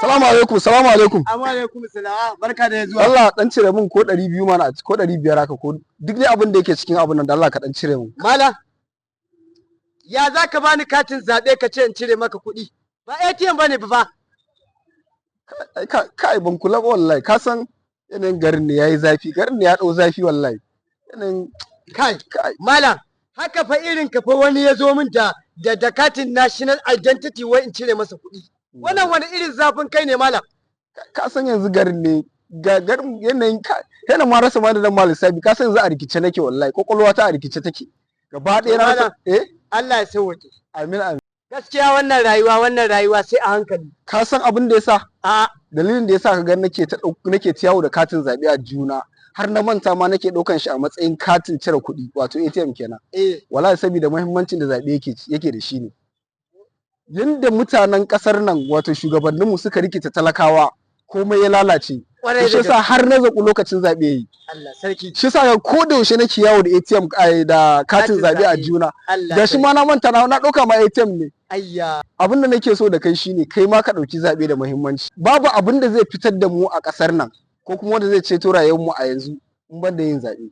Salamu alaikum, salamu alaikum. Amma alaikum salam. Barka da zuwa. Allah dan cire min ko 200 mana ko 500 haka ko duk dai abin da yake cikin abun nan da Allah ka dan cire min. Malam. Ya za ka bani katin zabe ka ce in cire maka kuɗi? Ba ATM bane ba. Kai ban kula ba wallahi. Ka san yanayin garin ne yayi zafi. Garin ne ya dau zafi wallahi. Yanayin kai malam haka fa irin ka fa wani ya zo min da katin national identity wai in cire masa kuɗi. Wannan wani irin zafin kai ne malam? Ka san yanzu garin ne garin yanayin yana ma rasa ma da dan malam sabi ka san yanzu a rikice nake wallahi kokolwa ta a rikice take gaba ɗaya na rasa Allah ya sauke. Amin amin. Gaskiya wannan rayuwa sai a hankali. Ka san abin da yasa dalilin da yasa ka ga nake ta yawo da katin zabe a juna har na manta ma nake ɗaukan shi a matsayin katin cire kuɗi wato ATM kenan. Wallahi saboda muhimmancin da zabe yake da shi ne. Yanda mutanen kasar nan wato shugabanninmu suka rikita talakawa komai ya lalace shi yasa har na zaku lokacin zabe yayi Allah sarki shi yasa ko da yaushe nake yawo da ATM da katin zabe a juna da shi ma na manta na dauka ma ATM ne ayya abin da nake so da kai shine kai ma ka dauki zabe da muhimmanci babu abin da zai fitar da mu a kasar nan ko kuma wanda zai ceto rayuwar mu a yanzu in ban da yin zabe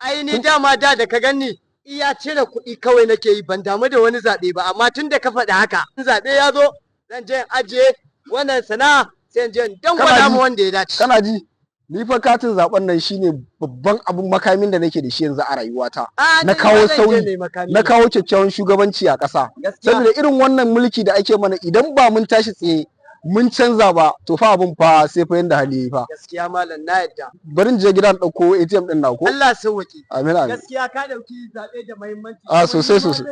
ai ni dama da ka ganni iya cire kuɗi kawai nake yi ban damu da wani zaɓe ba amma tun da ka faɗi haka in zaɓe ya zo zan je in ajiye wannan sana'a sai in je in dangwala mu wanda ya dace. Kana ji ni fa katin zaɓen nan shine babban abun makamin da nake da shi yanzu a rayuwata na kawo sauyi na kawo kyakkyawan shugabanci a ƙasa saboda irin wannan mulki da ake mana idan ba mun tashi tsaye mun canza ba to fa abun fa sai fa yanda hali yayi fa gaskiya malam na yadda barin je gidan dauko ATM din na ko Allah sauki amin amin gaskiya ka dauki zabe da muhimmanci sosai